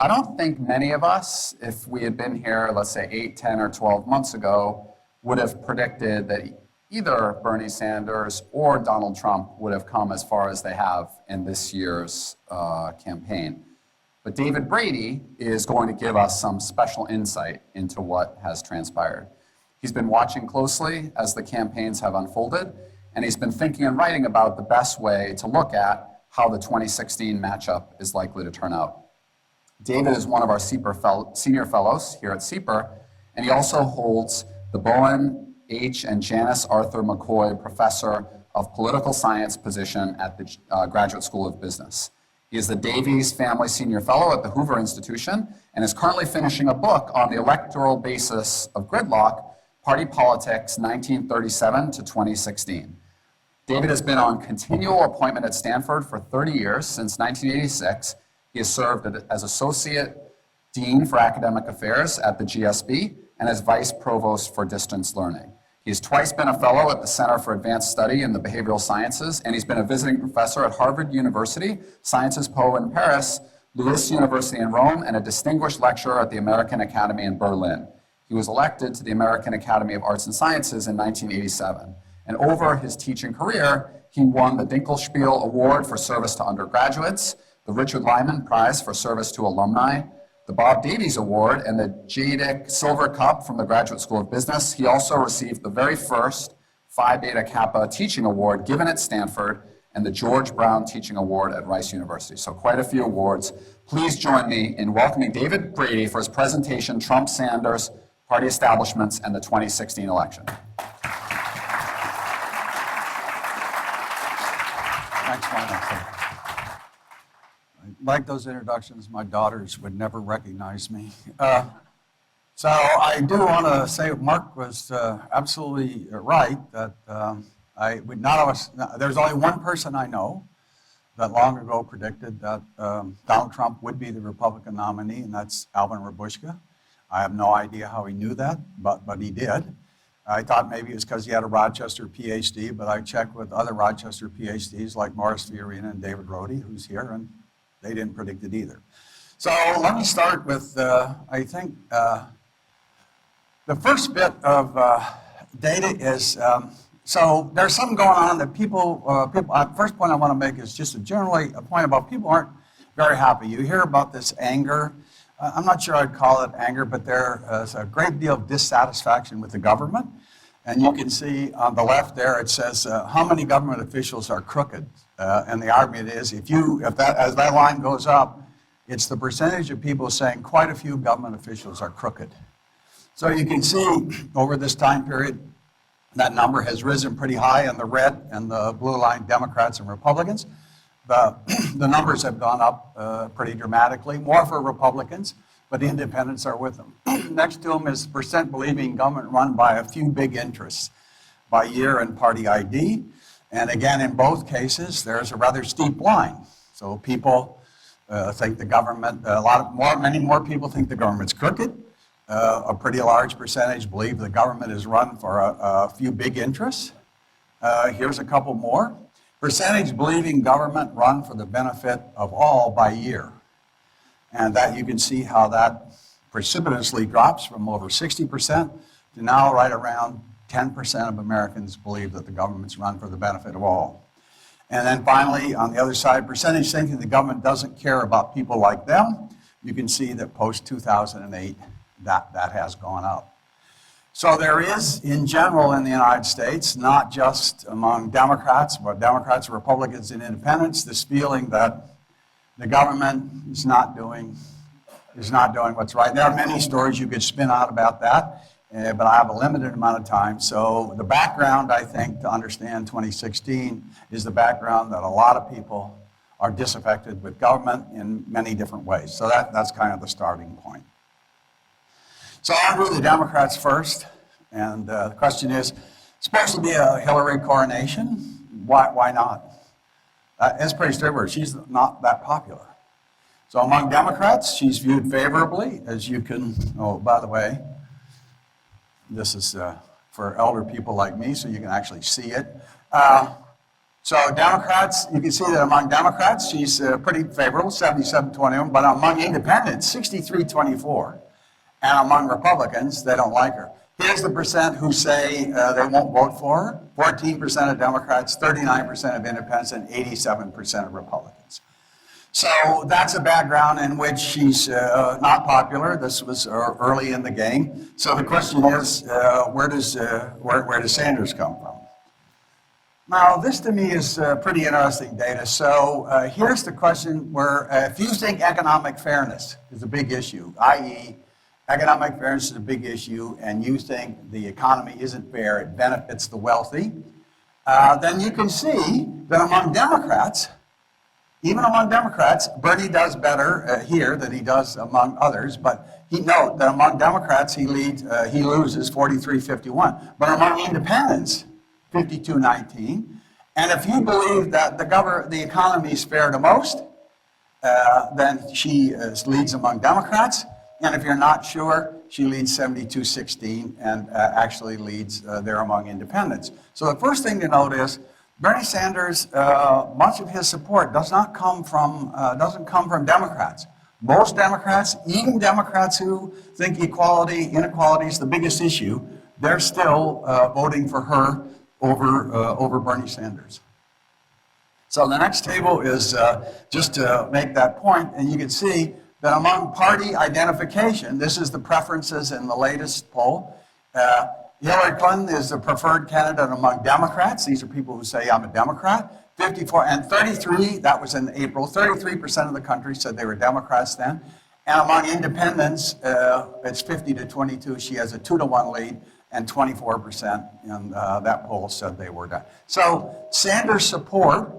I don't think many of us, if we had been here, let's say 8, 10, or 12 months ago, would have predicted that either Bernie Sanders or Donald Trump would have come as far as they have in this year's campaign. But David Brady is going to give us some special insight into what has transpired. He's been watching closely as the campaigns have unfolded, and he's been thinking and writing about the best way to look at how the 2016 matchup is likely to turn out. David is one of our senior fellows here at CEPR, and he also holds the Bowen H. and Janice Arthur McCoy Professor of Political Science position at the Graduate School of Business. He is the Davies Family Senior Fellow at the Hoover Institution and is currently finishing a book on the electoral basis of gridlock, Party Politics 1937 to 2016. David has been on continual appointment at Stanford for 30 years, since 1986. He has served as Associate Dean for Academic Affairs at the GSB and as Vice Provost for Distance Learning. He has twice been a fellow at the Center for Advanced Study in the Behavioral Sciences, and he's been a visiting professor at Harvard University, Sciences Po in Paris, Lewis University in Rome, and a distinguished lecturer at the American Academy in Berlin. He was elected to the American Academy of Arts and Sciences in 1987. And over his teaching career, he won the Dinkelspiel Award for service to undergraduates, the Richard Lyman Prize for service to alumni, the Bob Davies Award, and the Jadick Silver Cup from the Graduate School of Business. He also received the very first Phi Beta Kappa Teaching Award given at Stanford and the George Brown Teaching Award at Rice University. So quite a few awards. Please join me in welcoming David Brady for his presentation, Trump, Sanders, Party Establishments, and the 2016 election. Thanks, Michael. Like those introductions, my daughters would never recognize me. So I do want to say Mark was absolutely right that none of us, there's only one person I know that long ago predicted that Donald Trump would be the Republican nominee, and that's Alvin Rabushka. I have no idea how he knew that, but he did. I thought maybe it was because he had a Rochester PhD, but I checked with other Rochester PhDs like Morris Fiorina and David Rhodey, who's here, and they didn't predict it either. So let me start with, I think, the first bit of data is, so there's something going on that first point I want to make is just generally a point about people aren't very happy. You hear about this anger. I'm not sure I'd call it anger, but there is a great deal of dissatisfaction with the government. And you can see on the left there, it says how many government officials are crooked. And the argument is, as that line goes up, it's the percentage of people saying quite a few government officials are crooked. So you can see over this time period, that number has risen pretty high in the red and the blue line, Democrats and Republicans. The numbers have gone up pretty dramatically, more for Republicans, but the independents are with them. Next to them is percent believing government run by a few big interests, by year and party ID. And again, in both cases, there's a rather steep line. So people think the government, many more people think the government's crooked. A pretty large percentage believe the government is run for a few big interests. Here's a couple more. Percentage believing government run for the benefit of all by year. And that you can see how that precipitously drops from over 60% to now right around 10% of Americans believe that the government's run for the benefit of all. And then finally, on the other side, percentage thinking the government doesn't care about people like them. You can see that post-2008, that has gone up. So there is, in general in the United States, not just among Democrats, but Democrats, Republicans, and independents, this feeling that the government is not doing what's right. There are many stories you could spin out about that, but I have a limited amount of time. So the background, I think, to understand 2016 is the background that a lot of people are disaffected with government in many different ways. So that's kind of the starting point. So I'll do the Democrats first, and the question is, it's supposed to be a Hillary coronation. Why not? It's pretty straightforward. She's not that popular. So among Democrats, she's viewed favorably, as you can, oh, by the way, this is for elder people like me, so you can actually see it. So Democrats, you can see that among Democrats, she's pretty favorable, 77-21, but among independents, 63-24. And among Republicans, they don't like her. Here's the percent who say they won't vote for her. 14% of Democrats, 39% of independents, and 87% of Republicans. So that's a background in which she's not popular. This was early in the game. So the question is, where does Sanders come from? Now, this to me is pretty interesting data. So here's the question where if you think economic fairness is a big issue, i.e., economic fairness is a big issue, and you think the economy isn't fair, it benefits the wealthy, then you can see that among Democrats, even among Democrats, Bernie does better here than he does among others, but note that among Democrats he loses 43-51, but among independents, 52-19. And if you believe that the economy is fair to most, then she leads among Democrats. And if you're not sure, she leads 72-16 and actually leads there among independents. So the first thing to note is Bernie Sanders, much of his support doesn't come from Democrats. Most Democrats, even Democrats who think inequality is the biggest issue, they're still voting for her over Bernie Sanders. So the next table is just to make that point, and you can see that among party identification, this is the preferences in the latest poll. Hillary Clinton is the preferred candidate among Democrats. These are people who say, I'm a Democrat. 54 and 33, that was in April, 33% of the country said they were Democrats then. And among independents, it's 50-22. She has a 2-to-1 lead, and 24% in that poll said they were done. So Sanders' support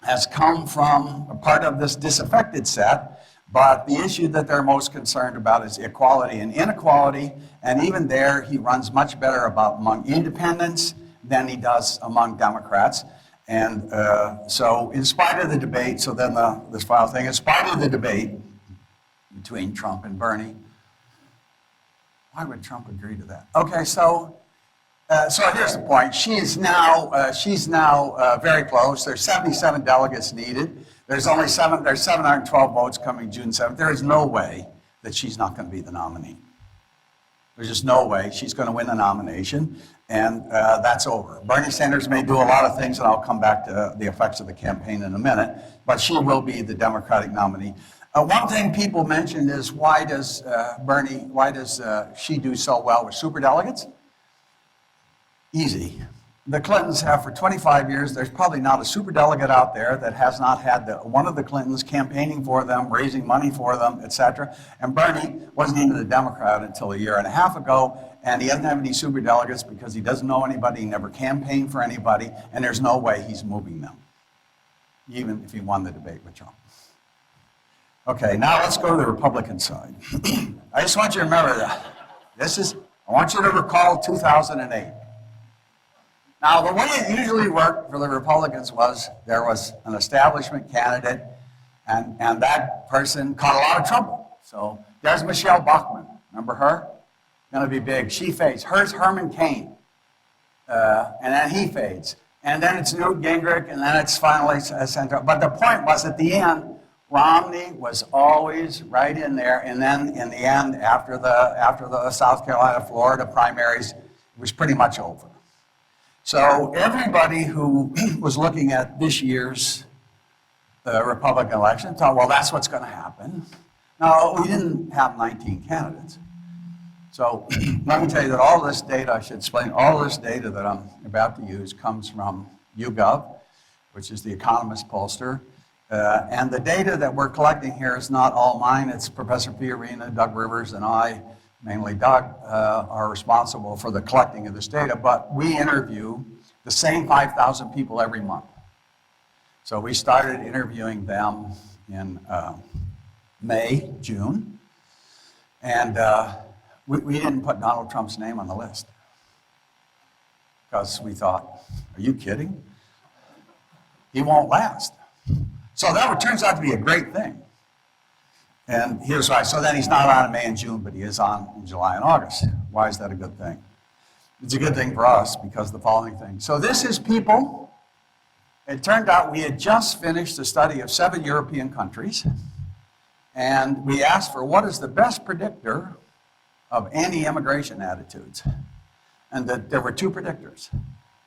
has come from a part of this disaffected set, but the issue that they're most concerned about is equality and inequality, and even there he runs much better among independents than he does among Democrats. And so in spite of the debate, so then this final thing, in spite of the debate between Trump and Bernie, why would Trump agree to that? Okay, so here's the point. She's now very close. There's 77 delegates needed. There's 712 votes coming June 7th. There is no way that she's not going to be the nominee. There's just no way she's going to win the nomination, and that's over. Bernie Sanders may do a lot of things, and I'll come back to the effects of the campaign in a minute, but she will be the Democratic nominee. One thing people mentioned is why does she do so well with superdelegates? Easy. The Clintons have for 25 years, there's probably not a superdelegate out there that has not had one of the Clintons campaigning for them, raising money for them, etc. And Bernie wasn't even a Democrat until a year and a half ago, and he doesn't have any superdelegates because he doesn't know anybody, he never campaigned for anybody, and there's no way he's moving them, even if he won the debate with Trump. Okay, now let's go to the Republican side. I just want you to remember that. I want you to recall 2008. Now, the way it usually worked for the Republicans was there was an establishment candidate, and that person caught a lot of trouble. So there's Michelle Bachmann. Remember her? Going to be big. She fades. Hers Herman Cain. And then he fades. And then it's Newt Gingrich, and then it's finally Senator. But the point was, at the end, Romney was always right in there. And then in the end, after the South Carolina, Florida primaries, it was pretty much over. So everybody who was looking at this year's Republican election thought, well, that's what's going to happen. No, we didn't have 19 candidates. So let me tell you that all this data, I should explain, all this data that I'm about to use comes from YouGov, which is the Economist pollster. And the data that we're collecting here is not all mine. It's Professor Fiorina, Doug Rivers, and I, mainly Doug, are responsible for the collecting of this data. But we interview the same 5,000 people every month. So we started interviewing them in May, June. And we didn't put Donald Trump's name on the list because we thought, are you kidding? He won't last. So that turns out to be a great thing. And here's why. So then he's not on in May and June, but he is on in July and August. Why is that a good thing? It's a good thing for us because the following thing. So this is people It turned out we had just finished a study of 7 European countries, and we asked for what is the best predictor of anti-immigration attitudes. And that there were 2 predictors.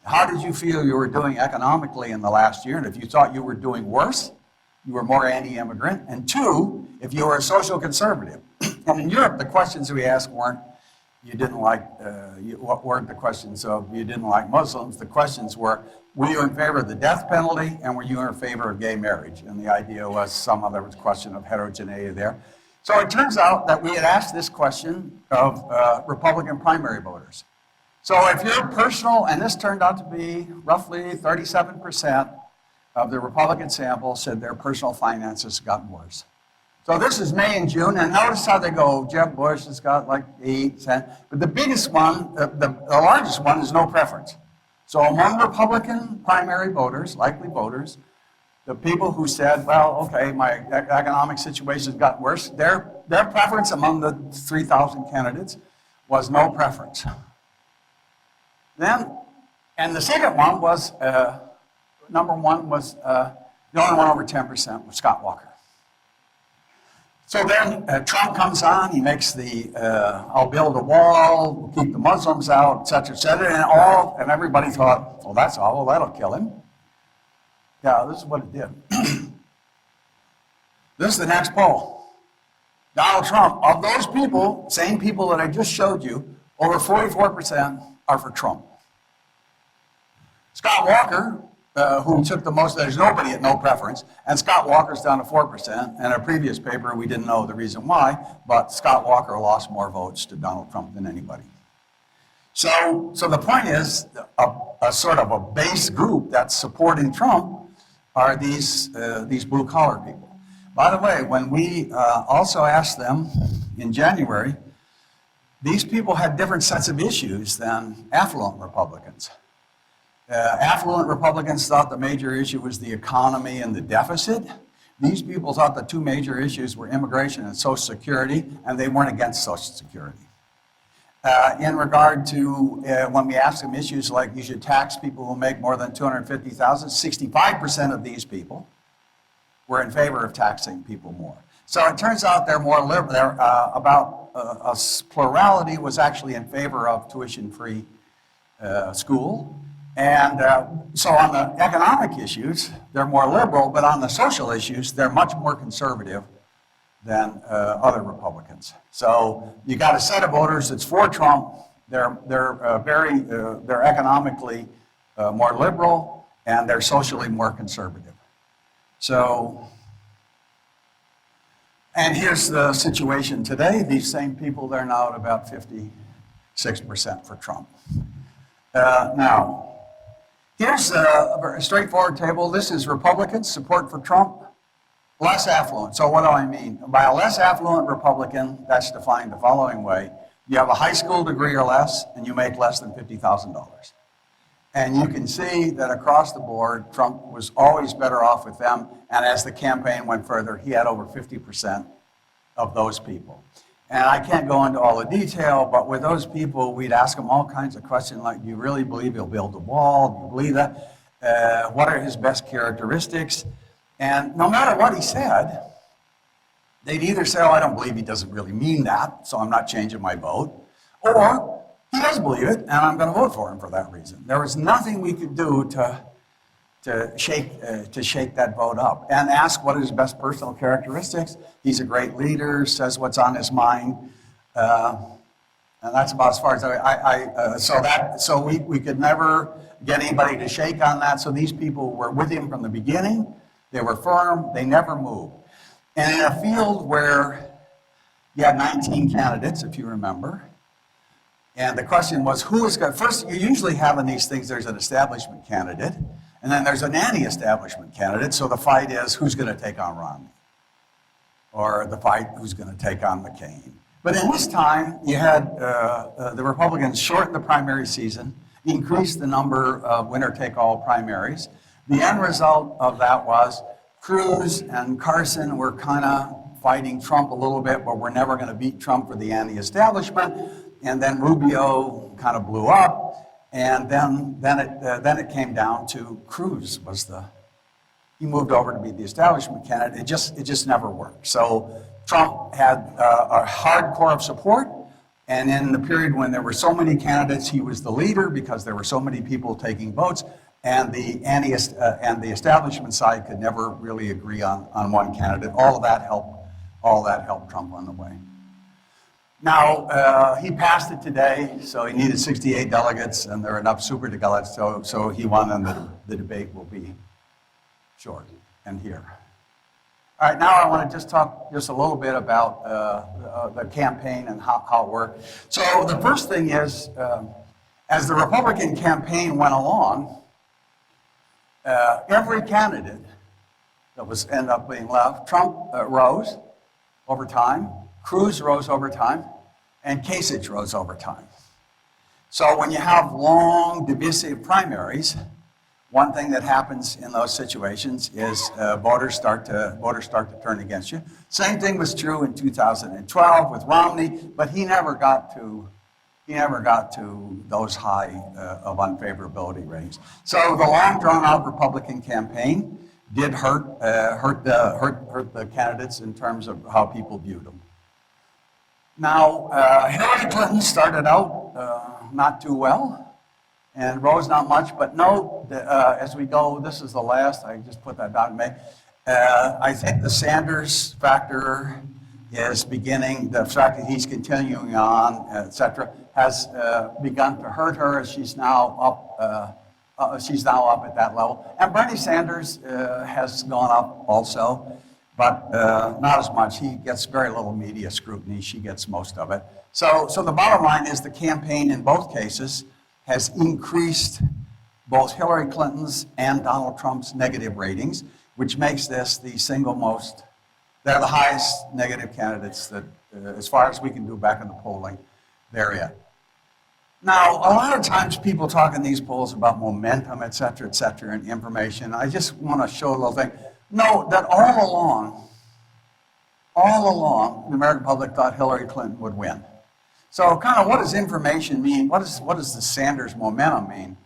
How did you feel you were doing economically in the last year? And if you thought you were doing worse, you were more anti-immigrant. And 2, if you were a social conservative. And in Europe, the questions we asked weren't, what weren't the questions of you didn't like Muslims. The questions were you in favor of the death penalty, and were you in favor of gay marriage? And the idea was there was a question of heterogeneity there. So it turns out that we had asked this question of Republican primary voters. So if your personal, and this turned out to be roughly 37% of the Republican sample said their personal finances gotten worse. So this is May and June, and notice how they go. Jeb Bush has got like 8, 10, but the biggest one, the largest one is no preference. So among Republican primary voters, likely voters, the people who said, well, okay, my economic situation's got worse, their preference among the 3,000 candidates was no preference. Then, and the second one was, number one was, the only one over 10% was Scott Walker. So then Trump comes on, he makes the, I'll build a wall, we'll keep the Muslims out, et cetera, and everybody thought, well, that's all, well, that'll kill him. Yeah, this is what it did. This is the next poll. Donald Trump, of those people, same people that I just showed you, over 44% are for Trump. Scott Walker, who took the most, there's nobody at no preference, and Scott Walker's down to 4%. In a previous paper, we didn't know the reason why, but Scott Walker lost more votes to Donald Trump than anybody. So the point is, a sort of a base group that's supporting Trump are these blue-collar people. By the way, when we also asked them in January, these people had different sets of issues than affluent Republicans. Affluent Republicans thought the major issue was the economy and the deficit. These people thought the 2 major issues were immigration and Social Security, and they weren't against Social Security. In regard to when we asked them issues like you should tax people who make more than $250,000, 65% of these people were in favor of taxing people more. So it turns out they're more liberal. About a plurality was actually in favor of tuition-free school. And so on the economic issues, they're more liberal, but on the social issues, they're much more conservative than other Republicans. So you got a set of voters that's for Trump. They're economically more liberal, and they're socially more conservative. So, and here's the situation today. These same people, they're now at about 56% for Trump. Now, here's a very straightforward table. This is Republicans' support for Trump, less affluent. So what do I mean? By a less affluent Republican, that's defined the following way. You have a high school degree or less, and you make less than $50,000. And you can see that across the board, Trump was always better off with them. And as the campaign went further, he had over 50% of those people. And I can't go into all the detail, but with those people, we'd ask them all kinds of questions like, do you really believe he'll build a wall? Do you believe that? What are his best characteristics? And no matter what he said, they'd either say, oh, I don't believe he doesn't really mean that, so I'm not changing my vote, or he does believe it, and I'm going to vote for him for that reason. There was nothing we could do to shake that vote up and ask what are his best personal characteristics. He's a great leader, says what's on his mind, and that's about as far as so we could never get anybody to shake on that. So these people were with him from the beginning. They were firm. They never moved. And in a field where you had 19 candidates, if you remember, and the question was, who is going to, first, you usually have in these things, there's an establishment candidate, and then there's an anti-establishment candidate, so the fight is who's going to take on Romney, or the fight who's going to take on McCain. But in this time, you had the Republicans shorten the primary season, increase the number of winner-take-all primaries. The end result of that was Cruz and Carson were kind of fighting Trump a little bit, but we're never going to beat Trump for the anti-establishment. And then Rubio kind of blew up. And then it came down to Cruz he moved over to be the establishment candidate. It just never worked. So Trump had a hard core of support, and in the period when there were so many candidates, he was the leader because there were so many people taking votes, and the establishment side could never really agree on one candidate. All that helped Trump on the way. Now, he passed it today, so he needed 68 delegates, and there are enough super delegates, so he won, and the debate will be short and here. All right, now I want to just talk just a little bit about the campaign and how it worked. So the first thing is, as the Republican campaign went along, every candidate that was ended up being left, Trump rose over time, Cruz rose over time, and Kasich rose over time. So when you have long, divisive primaries, one thing that happens in those situations is voters start to turn against you. Same thing was true in 2012 with Romney, but he never got to those high of unfavorability ratings. So the long drawn-out Republican campaign did hurt the candidates in terms of how people viewed them. Now, Hillary Clinton started out not too well and rose not much, but note as we go, this is the last, I just put that down in May. I think the Sanders factor is beginning, the fact that he's continuing on, et cetera, has begun to hurt her as she's now up at that level. And Bernie Sanders has gone up also, but not as much. He gets very little media scrutiny. She gets most of it. So the bottom line is the campaign in both cases has increased both Hillary Clinton's and Donald Trump's negative ratings, which makes this the single most, they're the highest negative candidates that, as far as we can do back in the polling, they're in. Now, a lot of times people talk in these polls about momentum, et cetera, and information. I just want to show a little thing. Note that all along, the American public thought Hillary Clinton would win. So kind of what does information mean? What does the Sanders momentum mean?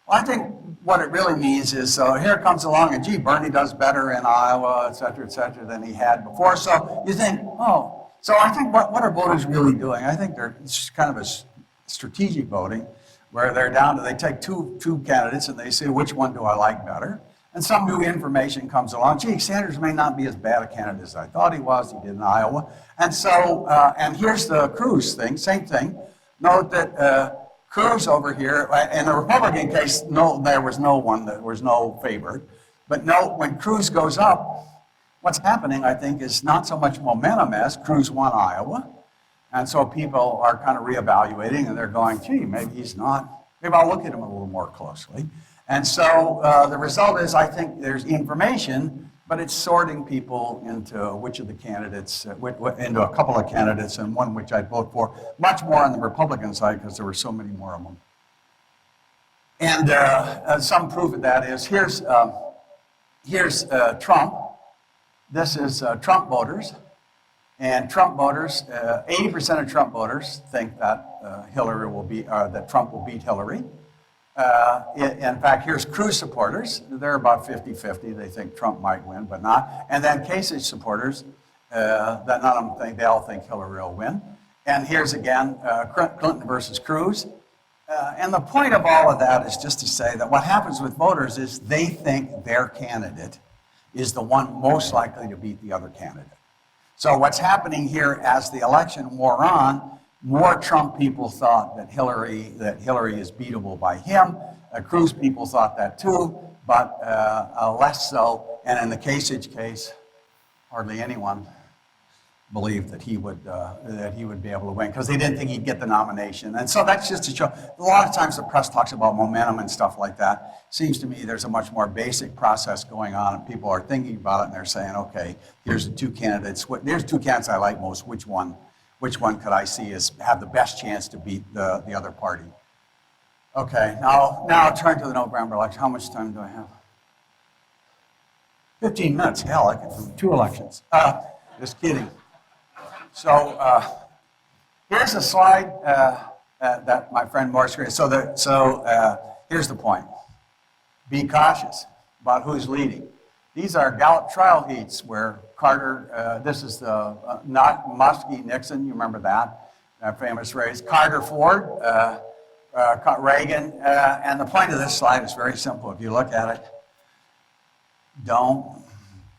Well, I think what it really means is, so here comes along, and gee, Bernie does better in Iowa, et cetera, than he had before. So you think, oh, so I think what are voters really doing? I think it's kind of a strategic voting, where they're down to, they take two candidates and they say, which one do I like better? And some new information comes along. Gee, Sanders may not be as bad a candidate as I thought he was. He did in Iowa. And so, and here's the Cruz thing, same thing. Note that Cruz over here, in the Republican case, there was no favorite. But note, when Cruz goes up, what's happening, I think, is not so much momentum as Cruz won Iowa. And so people are kind of reevaluating, and they're going, gee, maybe he's not, maybe I'll look at him a little more closely. And so the result is, I think there's information, but it's sorting people into which of the candidates, into a couple of candidates, and one which I'd vote for, much more on the Republican side because there were so many more of them. And some proof of that is, here's Trump. This is Trump voters. And Trump voters, 80% of Trump voters think that that Trump will beat Hillary. In fact, here's Cruz supporters. They're about 50-50. They think Trump might win, but not. And then Kasich supporters, that none of them think, they all think Hillary will win. And here's again, Clinton versus Cruz. And the point of all of that is just to say that what happens with voters is they think their candidate is the one most likely to beat the other candidate. So what's happening here as the election wore on, more Trump people thought that Hillary is beatable by him. Cruz people thought that too, but less so. And in the Kasich case, hardly anyone believed that he would be able to win because they didn't think he'd get the nomination. And so that's just to show. A lot of times the press talks about momentum and stuff like that. Seems to me there's a much more basic process going on, and people are thinking about it and they're saying, okay, here's the two candidates. There's two candidates I like most. Which one could I see have the best chance to beat the other party? Okay, now turn to the November election. How much time do I have? 15 minutes. Hell, I could do 2 elections. Just kidding. So here's a slide. that my friend Morris agrees. Here's the point. Be cautious about who's leading. These are Gallup trial heats where Carter, this is the, not Muskie, Nixon, you remember that famous race. Carter, Ford, Reagan, and the point of this slide is very simple. If you look at it, don't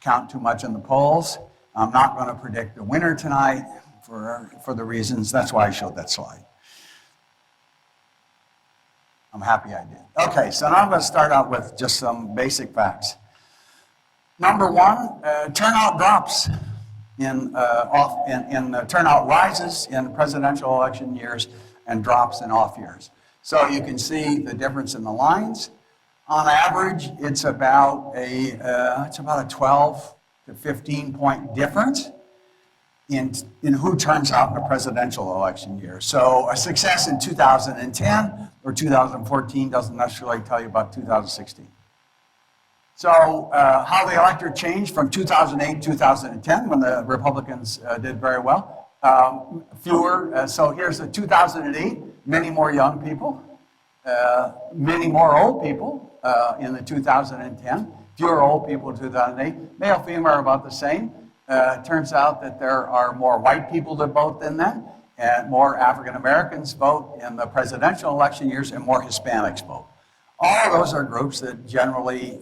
count too much in the polls. I'm not going to predict the winner tonight for the reasons, that's why I showed that slide. I'm happy I did. Okay, so now I'm going to start out with just some basic facts. Number one, turnout drops turnout rises in presidential election years and drops in off years. So you can see the difference in the lines. On average, it's about a 12 to 15 point difference in who turns out in a presidential election year. So a success in 2010 or 2014 doesn't necessarily tell you about 2016. So how the electorate changed from 2008 to 2010 when the Republicans did very well. So here's the 2008, many more young people, many more old people in the 2010, fewer old people in 2008. Male, female are about the same. It turns out that there are more white people that vote than then, and more African Americans vote in the presidential election years, and more Hispanics vote. All of those are groups that generally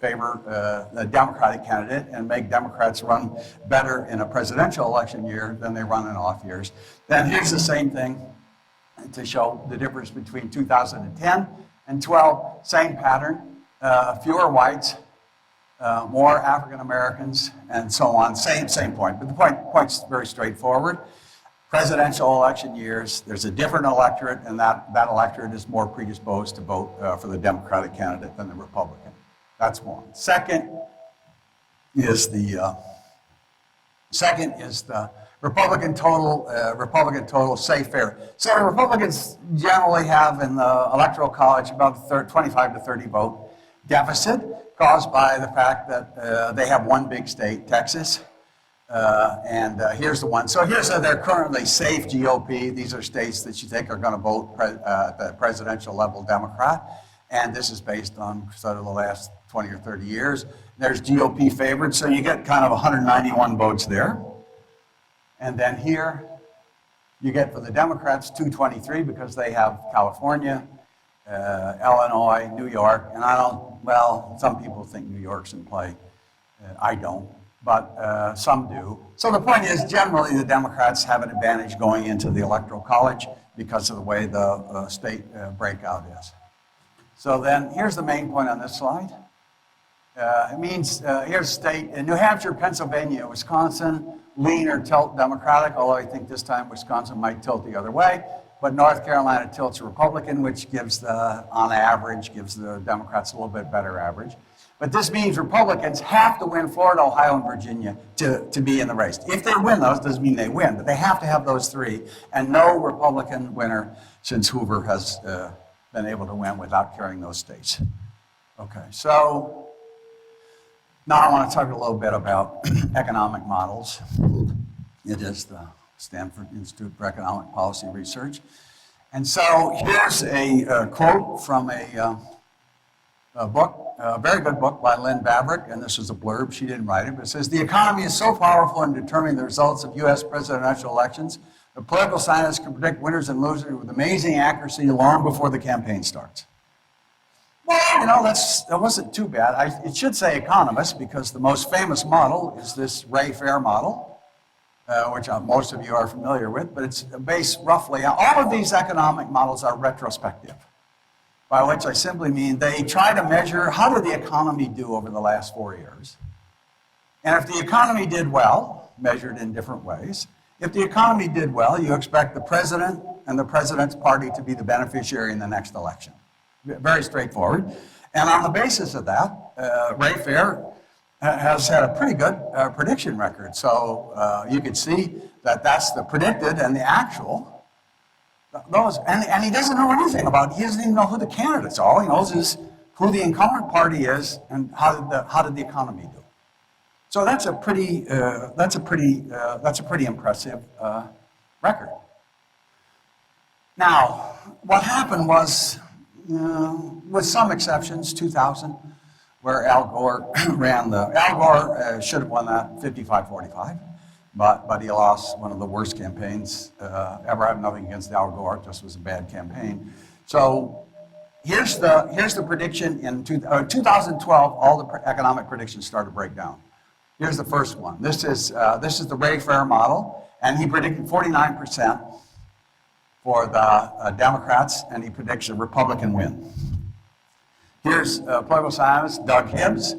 favor the Democratic candidate and make Democrats run better in a presidential election year than they run in off years. Then here's the same thing to show the difference between 2010 and 12. Same pattern, fewer whites, more African Americans, and so on. Same point, but the point's very straightforward. Presidential election years, there's a different electorate, and that electorate is more predisposed to vote for the Democratic candidate than the Republican. That's one. Second is the Republican total safe fair. So the Republicans generally have in the Electoral College about 25 to 30 vote deficit caused by the fact that they have one big state, Texas. Here's the one. So here's their currently safe GOP. These are states that you think are going to vote at the presidential level Democrat. And this is based on sort of the last 20 or 30 years. There's GOP favorites, so you get kind of 191 votes there. And then here, you get for the Democrats 223 because they have California, Illinois, New York, and some people think New York's in play. I don't. But some do. So the point is, generally, the Democrats have an advantage going into the Electoral College because of the way the state breakout is. So then, here's the main point on this slide. It means, here's state, in New Hampshire, Pennsylvania, Wisconsin, lean or tilt Democratic, although I think this time Wisconsin might tilt the other way. But North Carolina tilts Republican, which on average, gives the Democrats a little bit better average. But this means Republicans have to win Florida, Ohio, and Virginia to be in the race. If they win those, doesn't mean they win, but they have to have those three. And no Republican winner since Hoover has been able to win without carrying those states. Okay, so now I want to talk a little bit about economic models. It is the Stanford Institute for Economic Policy Research. And so here's a quote from a book. A very good book by Lynn Babrick, and this is a blurb, she didn't write it, but it says, the economy is so powerful in determining the results of U.S. presidential elections, the political scientists can predict winners and losers with amazing accuracy long before the campaign starts. Well, that wasn't too bad. It should say economists, because the most famous model is this Ray-Fair model, which most of you are familiar with, but it's based roughly, all of these economic models are retrospective. By which I simply mean they try to measure how did the economy do over the last 4 years. And if the economy did well, measured in different ways, if the economy did well, you expect the president and the president's party to be the beneficiary in the next election. Very straightforward. And on the basis of that, Ray-Fair has had a pretty good prediction record. So you can see that that's the predicted and the actual. And he doesn't know anything about it. He doesn't even know who the candidates are. All he knows is who the incumbent party is and how did the economy do. So that's a pretty impressive record. Now, what happened was, with some exceptions, 2000, where Al Gore ran Al Gore should have won that 55-45, but he lost one of the worst campaigns ever. I have nothing against Al Gore, it just was a bad campaign. So here's the prediction in 2012, all the economic predictions started to break down. Here's the first one. This is the Ray Fair model, and he predicted 49% for the Democrats, and he predicts a Republican win. Here's political scientist Doug Hibbs,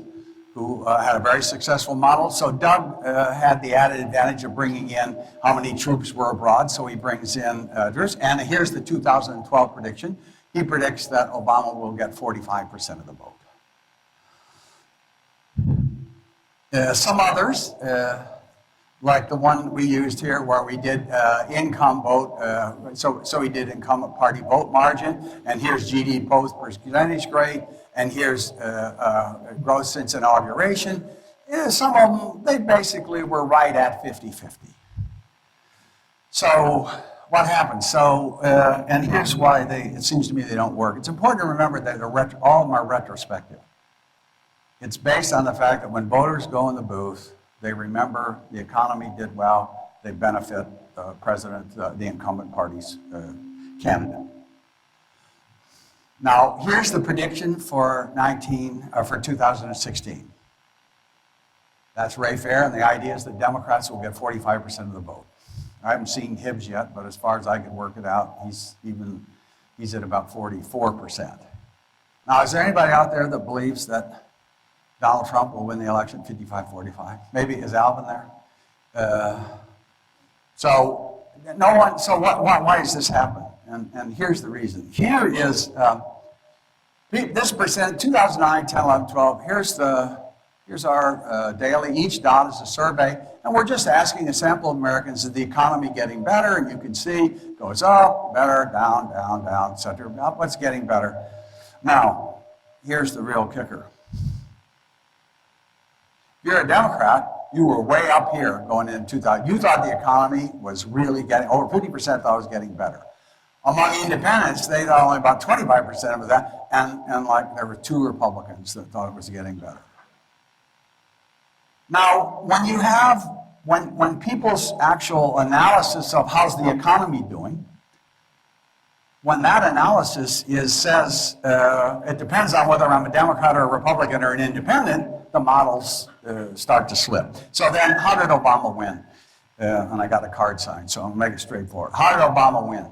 who had a very successful model. So Doug had the added advantage of bringing in how many troops were abroad, so he brings in troops. And here's the 2012 prediction. He predicts that Obama will get 45% of the vote. Some others, like the one we used here where we did income vote, so we did income party vote margin, and here's GDP post percentage grade, and here's growth since inauguration. Some of them, they basically were right at 50-50. So what happened? So, and here's why it seems to me they don't work. It's important to remember that all of them are retrospective. It's based on the fact that when voters go in the booth, they remember the economy did well, they benefit the president, the incumbent party's candidate. Now, here's the prediction for 2016. That's Ray Fair, and the idea is that Democrats will get 45% of the vote. I haven't seen Hibbs yet, but as far as I can work it out, he's at about 44%. Now, is there anybody out there that believes that Donald Trump will win the election 55-45? Maybe, is Alvin there? So no one. So why does this happen? And here's the reason. Here is this percent. 2009, 10, 11, 12. Here's our daily. Each dot is a survey, and we're just asking a sample of Americans: is the economy getting better? And you can see it goes up, better, down, down, down, etc. What's getting better? Now, here's the real kicker. If you're a Democrat, you were way up here going into 2000. You thought the economy was really getting, over 50% thought it was getting better. Among independents, they thought only about 25% of that, and like there were 2 Republicans that thought it was getting better. Now, when people's actual analysis of how's the economy doing, when that analysis says it depends on whether I'm a Democrat or a Republican or an independent, the models start to slip. So then, how did Obama win? And I got a card signed, so I'll make it straightforward. How did Obama win?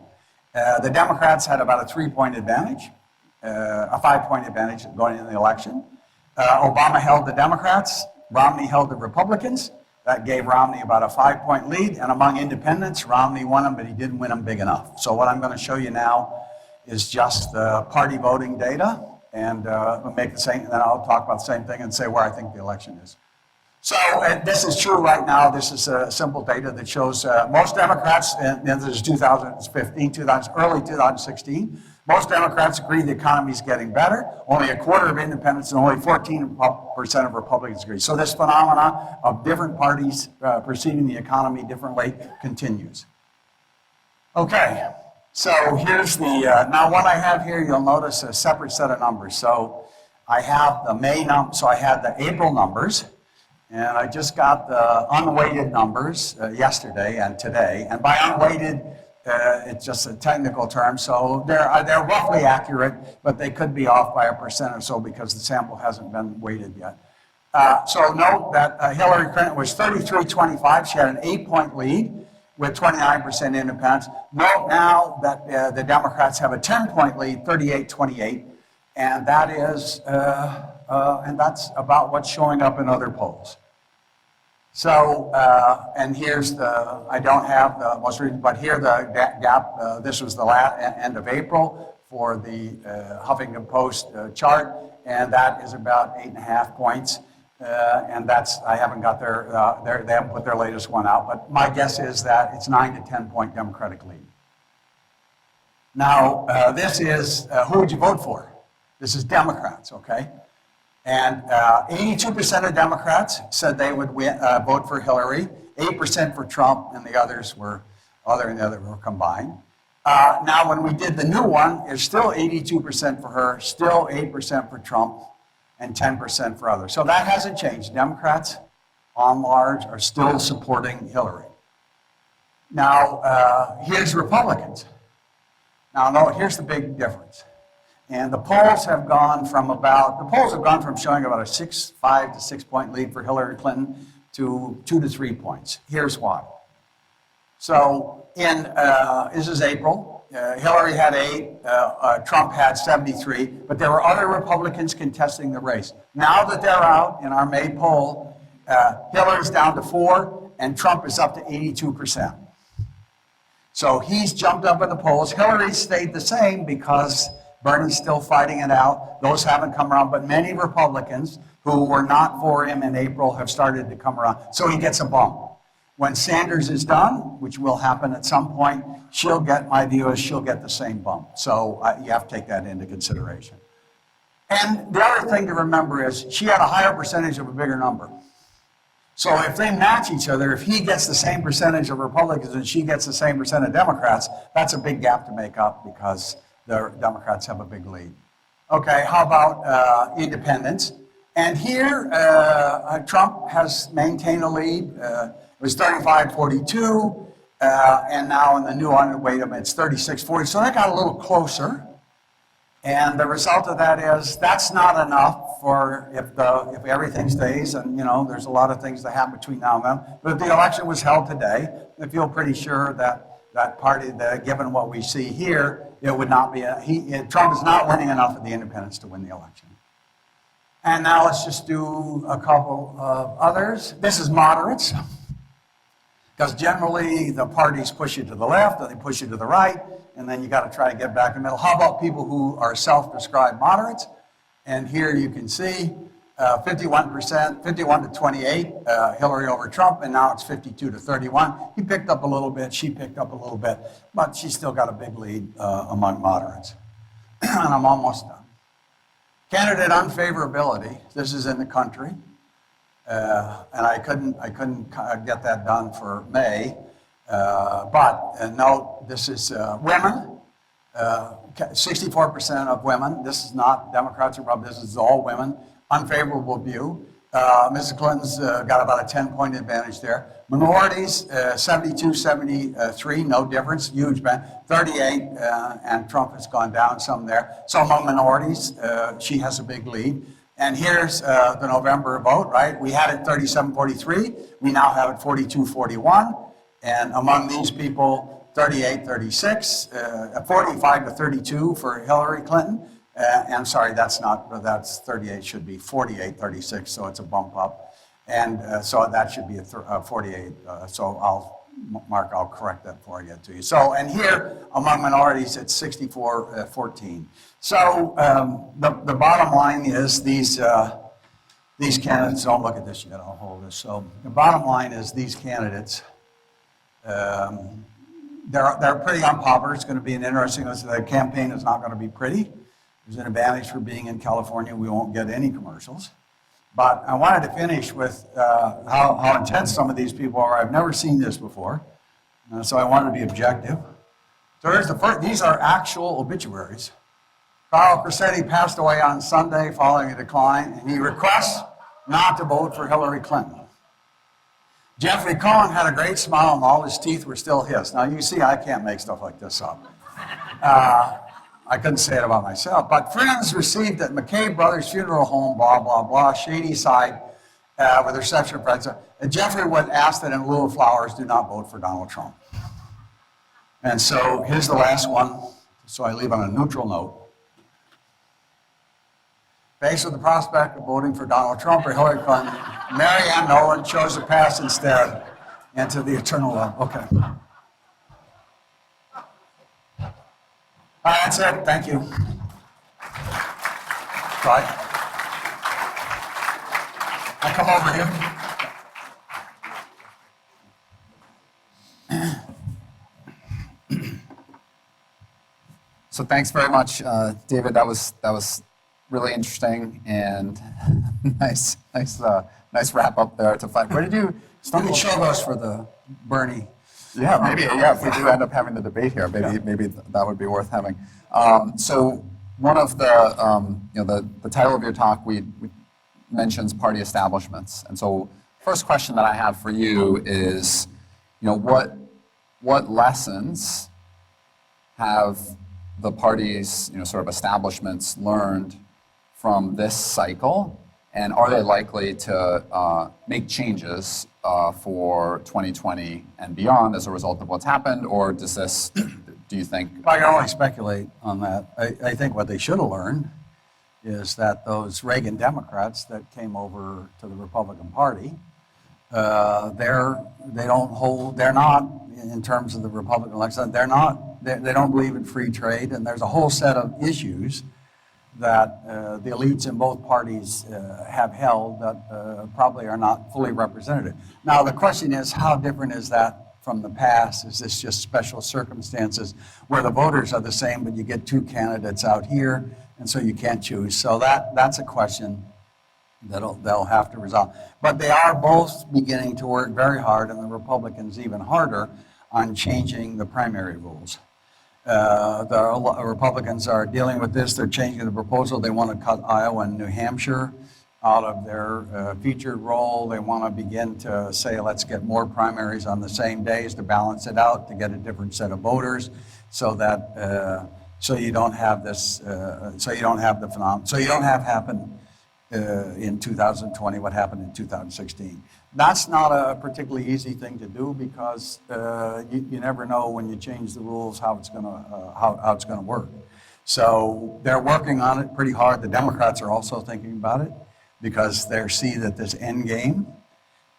The Democrats had about a 3-point advantage, a 5-point advantage going into the election. Obama held the Democrats, Romney held the Republicans. That gave Romney about a 5-point lead, and among independents, Romney won them, but he didn't win them big enough. So what I'm going to show you now is just the party voting data, and we'll make the same, and then I'll talk about the same thing and say where I think the election is. So this is true right now. This is simple data that shows most Democrats, and this is 2015, early 2016, most Democrats agree the economy is getting better. Only a quarter of independents and only 14% of Republicans agree. So this phenomenon of different parties perceiving the economy differently continues. Okay, so here's the, now what I have here, you'll notice a separate set of numbers. So I have the so I had the April numbers, and I just got the unweighted numbers yesterday and today. And by unweighted, it's just a technical term, so they're roughly accurate, but they could be off by 1% or so because the sample hasn't been weighted yet. So note that Hillary Clinton was 33-25. She had an 8-point lead with 29% independents. Note now that the Democrats have a 10-point lead, 38-28, and that is, and that's about what's showing up in other polls. So, and here's the, I don't have the most recent, but here the gap, this was the end of April for the Huffington Post chart, and that is about 8.5 points. And that's, I haven't got they haven't put their latest one out, but my guess is that it's 9 to 10 point Democratic lead. Now, this is, who would you vote for? This is Democrats, okay? And 82% of Democrats said they would vote for Hillary, 8% for Trump, and the others were combined. Now, when we did the new one, it's still 82% for her, still 8% for Trump, and 10% for others. So that hasn't changed. Democrats, on large, are still supporting Hillary. Now, here's Republicans. Now, no, here's the big difference. And the polls have gone from showing about a 5 to 6 point lead for Hillary Clinton to 2 to 3 points. Here's why. So this is April. Hillary had 8, Trump had 73, but there were other Republicans contesting the race. Now that they're out in our May poll, Hillary's down to 4, and Trump is up to 82%. So he's jumped up in the polls. Hillary stayed the same because Bernie's still fighting it out. Those haven't come around, but many Republicans who were not for him in April have started to come around. So he gets a bump. When Sanders is done, which will happen at some point, my view is she'll get the same bump. So you have to take that into consideration. And the other thing to remember is she had a higher percentage of a bigger number. So if they match each other, if he gets the same percentage of Republicans and she gets the same percent of Democrats, that's a big gap to make up because the Democrats have a big lead. Okay, how about independents? And here, Trump has maintained a lead. It was 35-42, and now in the new one, wait a minute, it's 36-40. So that got a little closer. And the result of that is that's not enough for if everything stays, and there's a lot of things that happen between now and then. But if the election was held today, I feel pretty sure that party, given what we see here, it would not be Trump is not winning enough of the independents to win the election. And now let's just do a couple of others. This is moderates, because generally the parties push you to the left and they push you to the right, and then you got to try to get back in the middle. How about people who are self-described moderates? And here you can see 51%, 51 to 28, Hillary over Trump, and now it's 52 to 31. He picked up a little bit, she picked up a little bit, but she's still got a big lead among moderates. And I'm almost done. Candidate unfavorability, this is in the country, and I couldn't get that done for May, but note this is women. 64% of women. This is not Democrats or Republicans. This is all women. Unfavorable view. Mrs. Clinton's got about a 10-point advantage there. Minorities, 72, 73, no difference, huge band. 38, and Trump has gone down some there. So among minorities, she has a big lead. And here's the November vote, right? We had it 37-43. We now have it 42-41. And among these people, 38-36, 45 to 32 for Hillary Clinton. I'm sorry, that's 38, should be 48-36, so it's a bump up. And so that should be a 48. So I'll correct that before I get to you. So, and here among minorities, it's 64-14. So the bottom line is these candidates, don't look at this yet, I'll hold this. So the bottom line is these candidates, they're pretty unpopular. It's going to be an interesting, the campaign is not going to be pretty. There's an advantage for being in California. We won't get any commercials. But I wanted to finish with how intense some of these people are. I've never seen this before, so I wanted to be objective. So here's the first. These are actual obituaries. Carl Crosetti passed away on Sunday following a decline, and he requests not to vote for Hillary Clinton. Jeffrey Cohen had a great smile and all his teeth were still his. Now you see, I can't make stuff like this up. I couldn't say it about myself. But friends received at McCabe Brothers Funeral Home, blah, blah, blah, Shady Side, with reception friends. Jeffrey would ask that in lieu of flowers, do not vote for Donald Trump. And so here's the last one, so I leave on a neutral note. Faced with the prospect of voting for Donald Trump or Hillary Clinton, Mary Ann Nolan chose to pass instead into the eternal love. Okay. All right, that's it. Thank you. Right. I come over here. So thanks very much, David. That was really interesting and nice wrap up there to find. Where did you? You can show those for the Bernie. Yeah, maybe. Yeah, if we do end up having the debate here, maybe that would be worth having. So one of the the title of your talk we mentions party establishments, and so first question that I have for you is, what lessons have the parties, sort of establishments learned from this cycle, and are they likely to make changes for 2020 and beyond as a result of what's happened, or do you think? I can only speculate on that. I think what they should have learned is that those Reagan Democrats that came over to the Republican Party, they're not, in terms of the Republican election, they don't believe in free trade, and there's a whole set of issues that the elites in both parties have held that probably are not fully representative. Now, the question is, how different is that from the past? Is this just special circumstances where the voters are the same, but you get two candidates out here, and so you can't choose? So that's a question that they'll have to resolve. But they are both beginning to work very hard, and the Republicans even harder, on changing the primary rules. The Republicans are dealing with this. They're changing the proposal. They want to cut Iowa and New Hampshire out of their featured role. They want to begin to say, let's get more primaries on the same days to balance it out, to get a different set of voters, so that so you don't have this, so you don't have the phenomenon, so you don't have happen in 2020 what happened in 2016. That's not a particularly easy thing to do, because you never know when you change the rules how it's going to work. So they're working on it pretty hard. The Democrats are also thinking about it, because they see that this end game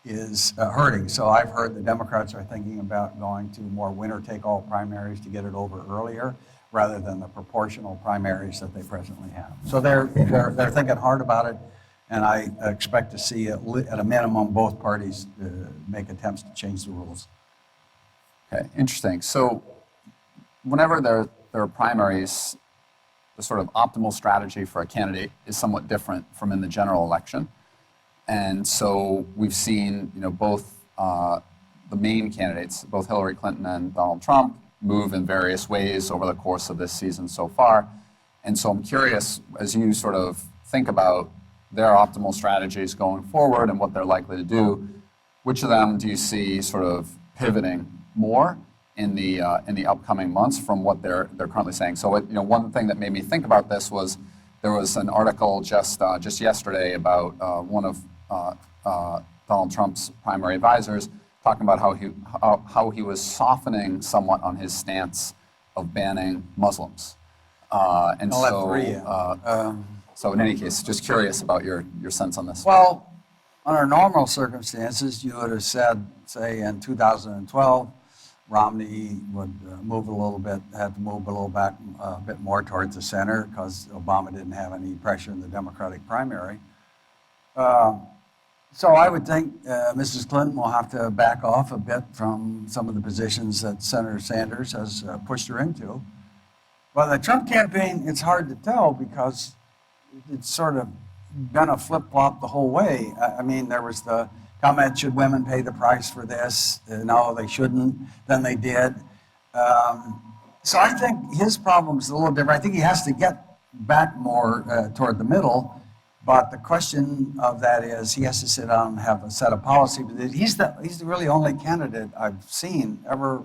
is hurting. So I've heard the Democrats are thinking about going to more winner-take-all primaries to get it over earlier, rather than the proportional primaries that they presently have. So they're thinking hard about it. And I expect to see, at a minimum, both parties make attempts to change the rules. Okay, interesting. So whenever there are primaries, the sort of optimal strategy for a candidate is somewhat different from in the general election. And so we've seen, both the main candidates, both Hillary Clinton and Donald Trump, move in various ways over the course of this season so far. And so I'm curious, as you sort of think about their optimal strategies going forward and what they're likely to do, which of them do you see sort of pivoting more in the upcoming months from what they're currently saying? So one thing that made me think about this was there was an article just yesterday about one of Donald Trump's primary advisors talking about how he was softening somewhat on his stance of banning Muslims. And so in any case, just curious about your sense on this. Well, under normal circumstances, you would have said, say, in 2012, Romney would move a little bit, had to move a little back, a bit more towards the center, because Obama didn't have any pressure in the Democratic primary. So I would think Mrs. Clinton will have to back off a bit from some of the positions that Senator Sanders has pushed her into. But the Trump campaign, it's hard to tell, because it's sort of been a flip-flop the whole way. I mean, there was the comment, should women pay the price for this? No, they shouldn't. Then they did. So I think his problem's a little different. I think he has to get back more toward the middle. But the question of that is, he has to sit down and have a set of policy. He's the really only candidate I've seen ever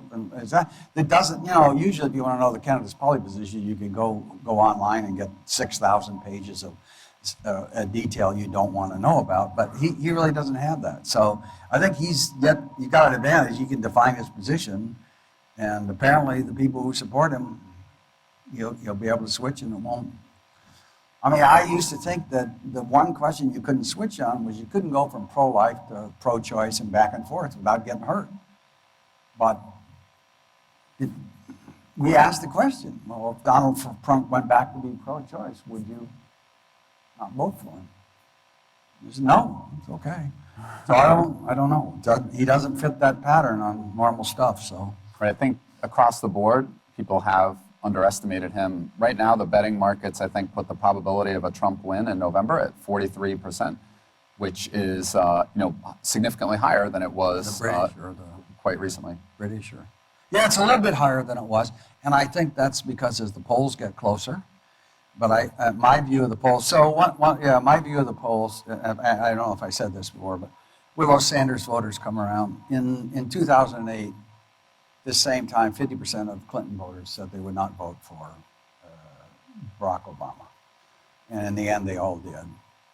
that doesn't, usually if you want to know the candidate's policy position, you can go online and get 6,000 pages of a detail you don't want to know about. But he really doesn't have that. So I think he's got an advantage. He can define his position. And apparently the people who support him, he'll be able to switch, and it won't. I mean, I used to think that the one question you couldn't switch on was you couldn't go from pro-life to pro-choice and back and forth without getting hurt. But we asked the question, well, if Donald Trump went back to be pro-choice, would you not vote for him? He said, no, it's okay. So I don't know. He doesn't fit that pattern on normal stuff, so. Right, I think across the board, people have underestimated him. Right now, the betting markets, I think, put the probability of a Trump win in November at 43%, which is significantly higher than it was The British or quite recently. Pretty sure. Yeah, it's a little bit higher than it was, and I think that's because as the polls get closer. But my view of the polls. So my view of the polls. I don't know if I said this before, but will those Sanders voters come around in 2008? This same time, 50% of Clinton voters said they would not vote for Barack Obama, and in the end, they all did.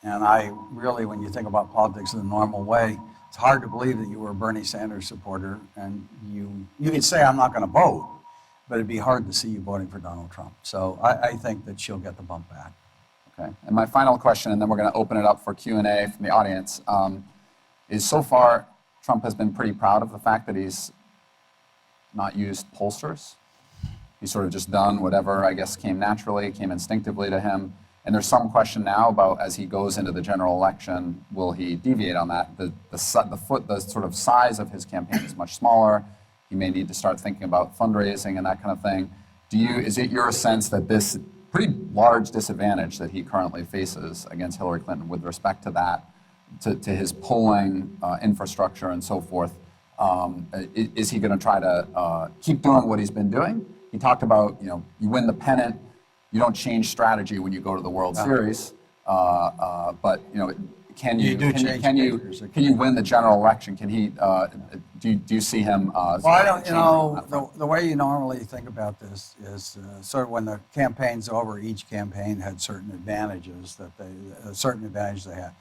And I really, when you think about politics in the normal way, it's hard to believe that you were a Bernie Sanders supporter and you could say, I'm not going to vote, but it'd be hard to see you voting for Donald Trump. So I think that she'll get the bump back. Okay. And my final question, and then we're going to open it up for Q&A from the audience, is so far Trump has been pretty proud of the fact that he's not used pollsters. He's sort of just done whatever, I guess, came naturally, came instinctively to him. And there's some question now about, as he goes into the general election, will he deviate on that? The sort of size of his campaign is much smaller. He may need to start thinking about fundraising and that kind of thing. Is it your sense that this pretty large disadvantage that he currently faces against Hillary Clinton with respect to that, to his polling infrastructure and so forth, is he going to try to keep doing what he's been doing? He talked about, you win the pennant, you don't change strategy when you go to the World Series, but can you win the general election? Can he? Do you see him? Well, I don't. The way you normally think about this is sort of when the campaign's over, each campaign had certain advantages they had.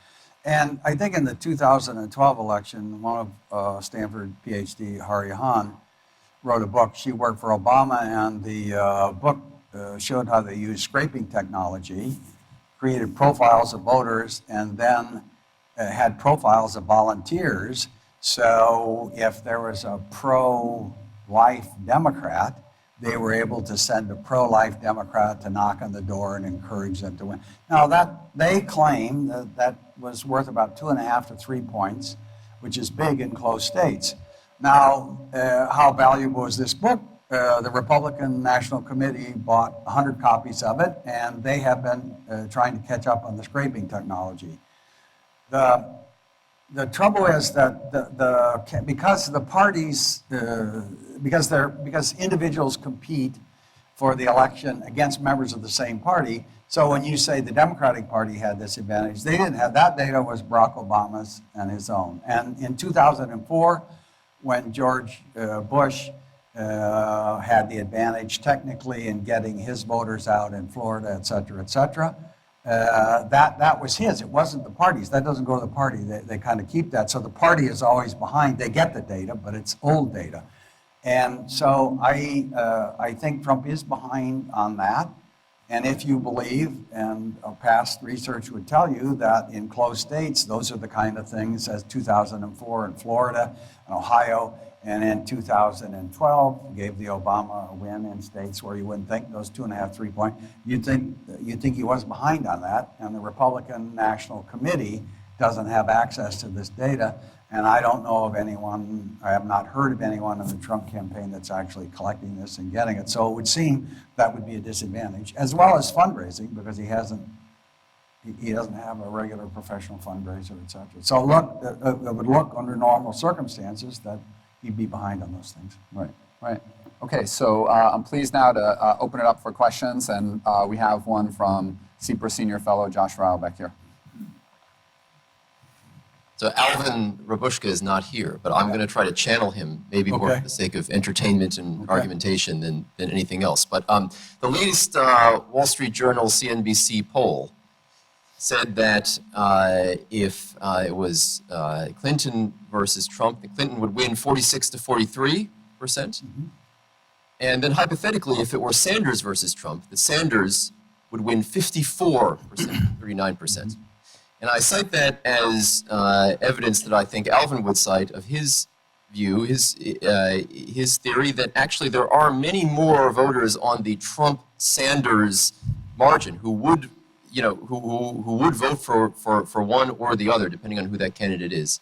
And I think in the 2012 election, one of Stanford PhD Hari Hahn wrote a book. She worked for Obama, and the book showed how they used scraping technology, created profiles of voters, and then had profiles of volunteers. So if there was a pro-life Democrat, they were able to send a pro-life Democrat to knock on the door and encourage them to win. Now, that they claim that was worth about 2.5 to 3 points, which is big in close states. Now, how valuable is this book? The Republican National Committee bought 100 copies of it, and they have been trying to catch up on the scraping technology. The trouble is that because the parties, because individuals compete for the election against members of the same party. So when you say the Democratic Party had this advantage, they didn't have that. Data was Barack Obama's and his own. And in 2004, when George Bush had the advantage technically in getting his voters out in Florida, et cetera, that was his. It wasn't the party's. That doesn't go to the party. They kind of keep that. So the party is always behind. They get the data, but it's old data. And so I think Trump is behind on that. And if you believe, and past research would tell you that in close states, those are the kind of things as 2004 in Florida and Ohio, and in 2012 gave the Obama a win in states where you wouldn't think those 2.5, 3 points. You'd think he was behind on that, and the Republican National Committee doesn't have access to this data. And I don't know of anyone, I have not heard of anyone in the Trump campaign that's actually collecting this and getting it. So it would seem that would be a disadvantage, as well as fundraising, because he doesn't have a regular professional fundraiser, et cetera. So it would look under normal circumstances that he'd be behind on those things. Right. Okay, so I'm pleased now to open it up for questions, and we have one from CPRA Senior Fellow Josh Ryle back here. So Alvin Rabushka is not here, but I'm going to try to channel him, maybe more for the sake of entertainment and argumentation than anything else. But the latest Wall Street Journal CNBC poll said that if it was Clinton versus Trump, that Clinton would win 46 to 43%. And then hypothetically, if it were Sanders versus Trump, that Sanders would win 54%, 39%. And I cite that as evidence that I think Alvin would cite of his view, his theory that actually there are many more voters on the Trump-Sanders margin who would, who would vote for one or the other, depending on who that candidate is.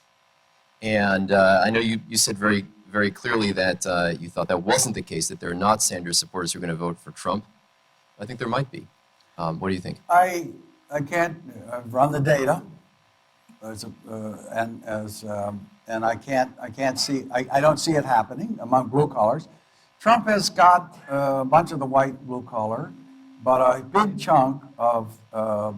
And I know you said very, very clearly that you thought that wasn't the case, that there are not Sanders supporters who are going to vote for Trump. I think there might be. What do you think? I can't run the data, and I can't see, I don't see it happening among blue collars. Trump has got a bunch of the white blue collar, but a big chunk of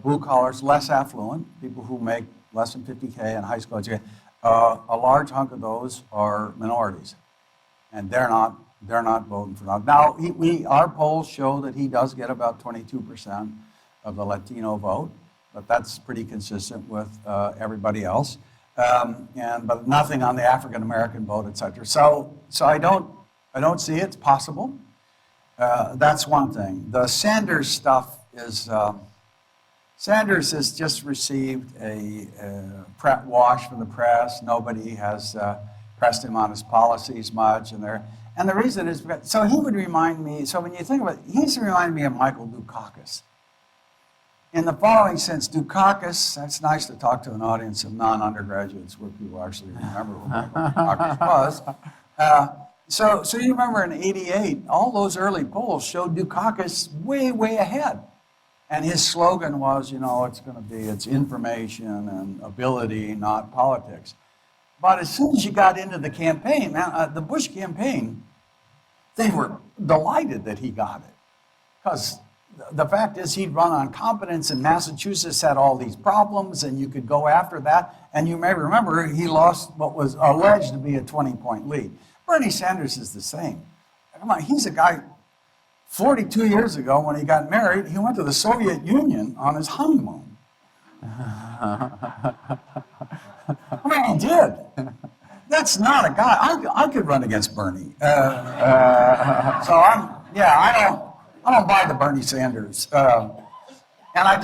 blue collars, less affluent, people who make less than 50K in high school education, a large hunk of those are minorities, and they're not voting for Trump. Now, our polls show that he does get about 22% of the Latino vote, but that's pretty consistent with everybody else, but nothing on the African American vote, et cetera. So I don't see it. It's possible. That's one thing. The Sanders stuff is, Sanders has just received a wash from the press. Nobody has pressed him on his policies much, and the reason is because, so he would remind me. So when you think about it, he's reminding me of Michael Dukakis. In the following sense, Dukakis, it's nice to talk to an audience of non-undergraduates where people actually remember what Michael Dukakis was. So you remember in '88, all those early polls showed Dukakis way, way ahead. And his slogan was, it's information and ability, not politics. But as soon as you got into the campaign, the Bush campaign, they were delighted that he got it. Because the fact is he'd run on competence, and Massachusetts had all these problems, and you could go after that. And you may remember he lost what was alleged to be a 20-point lead. Bernie Sanders is the same. Come on, he's a guy, 42 years ago when he got married, he went to the Soviet Union on his honeymoon. I mean, he did. That's not a guy. I could run against Bernie. So I don't buy the Bernie Sanders. And on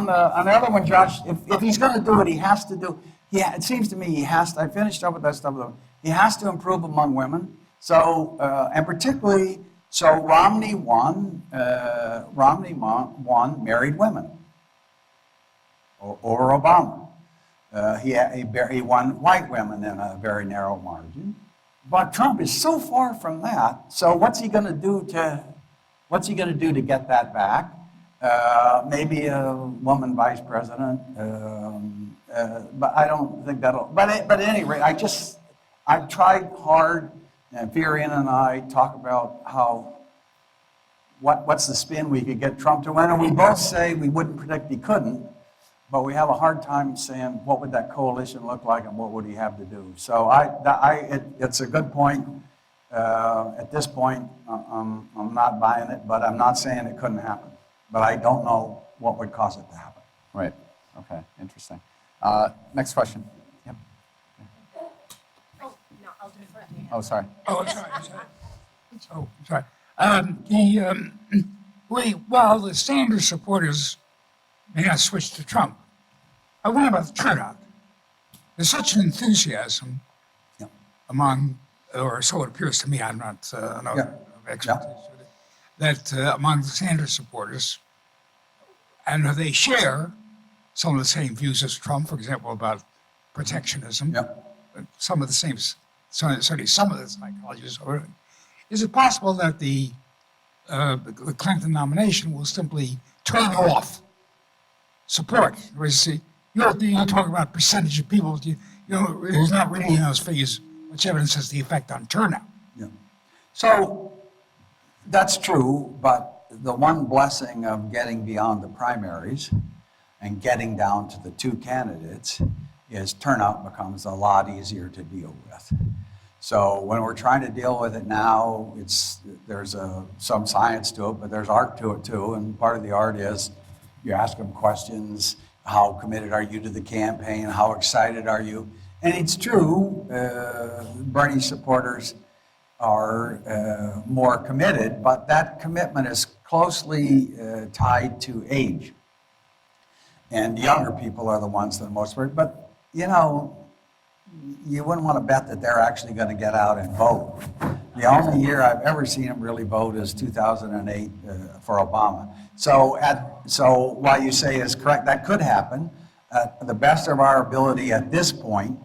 the other one, Josh, if he's going to do it, he has to do. It seems to me he has to. I finished up with that stuff though. He has to improve among women. So and particularly, so Romney won married women over Obama. He won white women in a very narrow margin. But Trump is so far from that. So what's he going to do to get that back? Maybe a woman vice president, but I don't think that'll. But at any rate, I've tried hard, and Furian and I talk about what's the spin we could get Trump to win, and we both say we wouldn't predict he couldn't, but we have a hard time saying what would that coalition look like and what would he have to do. So it's a good point. At this point, I'm not buying it, but I'm not saying it couldn't happen. But I don't know what would cause it to happen. Right. Okay. Interesting. Next question. Yep. Oh, no, I'll do it first. Oh, sorry. Oh, sorry. While the Sanders supporters may not switch to Trump, I wonder about the turnout. There's such an enthusiasm among, or so it appears to me, I'm not an expert, that among the Sanders supporters, and they share some of the same views as Trump, for example, about protectionism, some of the same, certainly some of the psychologists. Is it possible that the Clinton nomination will simply turn off support? You're talking about percentage of people, there's not really in those figures much evidence as the effect on turnout. Yeah. So that's true, but the one blessing of getting beyond the primaries and getting down to the two candidates is turnout becomes a lot easier to deal with. So when we're trying to deal with it now, there's some science to it, but there's art to it too. And part of the art is you ask them questions. How committed are you to the campaign? How excited are you? And it's true, Bernie supporters are more committed, but that commitment is closely tied to age. And younger people are the ones that are most worried. But, you wouldn't want to bet that they're actually going to get out and vote. The only year I've ever seen them really vote is 2008 for Obama. So what you say is correct, that could happen. The best of our ability at this point,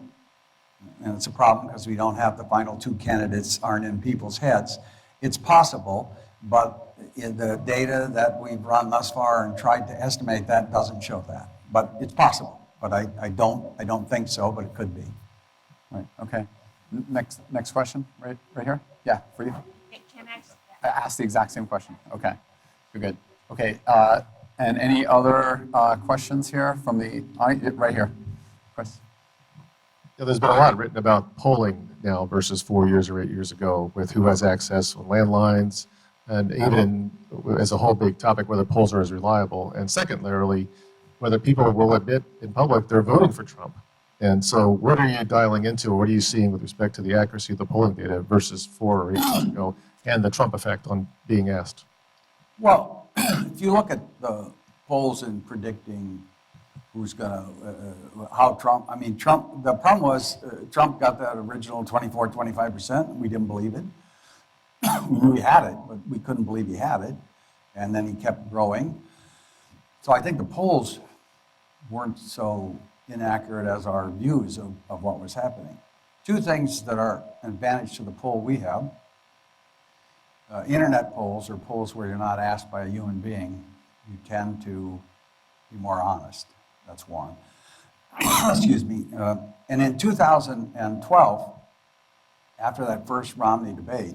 and it's a problem because we don't have the final two candidates aren't in people's heads, it's possible, but in the data that we've run thus far and tried to estimate that doesn't show that, but it's possible. but I don't think so, but it could be. Right, okay. Next question, right here? Yeah, for you. Can I ask? I asked the exact same question. Okay, you're good. Okay, and any other questions here from the, right here, Chris? Yeah, there's been a lot written about polling now versus 4 years or 8 years ago with who has access on landlines, and even as a whole big topic whether polls are as reliable. And secondarily, whether people will admit in public they're voting for Trump. And so what are you dialing into, or what are you seeing with respect to the accuracy of the polling data versus 4 or 8 years ago, and the Trump effect on being asked? Well, if you look at the polls in predicting who's going to, how Trump, the problem was Trump got that original 24, 25%. We didn't believe it. We knew he had it, but we couldn't believe he had it. And then he kept growing. So I think the polls weren't so inaccurate as our views of what was happening. Two things that are an advantage to the poll we have. Internet polls, or polls where you're not asked by a human being, you tend to be more honest. That's one. Excuse me. And in 2012, after that first Romney debate,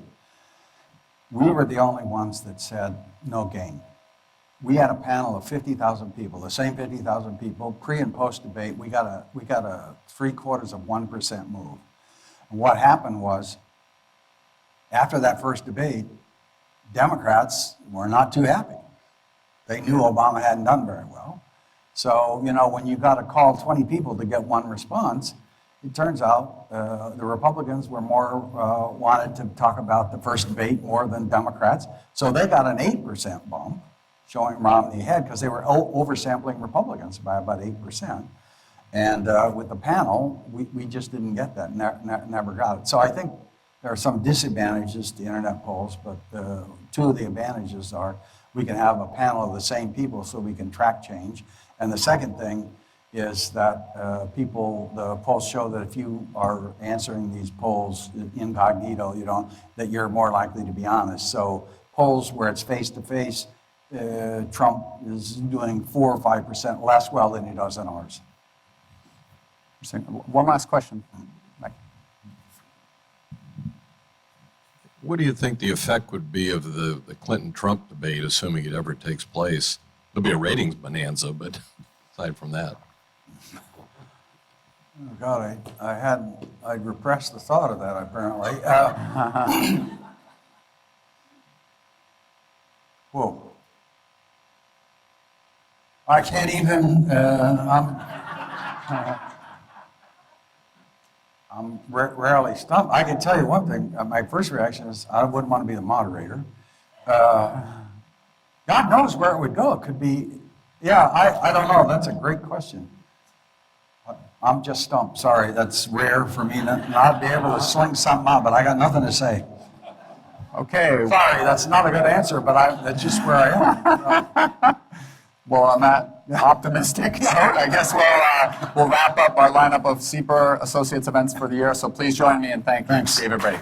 we were the only ones that said no gain. We had a panel of 50,000 people, the same 50,000 people, pre and post debate. We got a 0.75% move. And what happened was, after that first debate, Democrats were not too happy. They knew Obama hadn't done very well. So, you know, when you got to call 20 people to get one response, it turns out the Republicans were more, wanted to talk about the first debate more than Democrats. So they got an 8% bump, showing Romney ahead, because they were oversampling Republicans by about 8%. And with the panel, we just didn't get that, never got it. So I think there are some disadvantages to internet polls, but two of the advantages are we can have a panel of the same people so we can track change. And the second thing is that the polls show that if you are answering these polls incognito, that you're more likely to be honest. So polls where it's face-to-face, Trump is doing 4 or 5% less well than he does in ours. One last question. What do you think the effect would be of the Clinton-Trump debate, assuming it ever takes place? It'll be a ratings bonanza, but aside from that. Oh, God, I'd repressed the thought of that, apparently. Whoa. I can't even, I'm rarely stumped. I can tell you one thing. My first reaction is I wouldn't want to be the moderator. God knows where it would go. It could be, yeah, I don't know. That's a great question. I'm just stumped. Sorry, that's rare for me to not be able to sling something out, but I got nothing to say. Okay. Sorry, that's not a good answer, but that's just where I am. Well, on that optimistic note, I guess we'll wrap up our lineup of CEPR Associates events for the year. So please join me in thanking David Brady.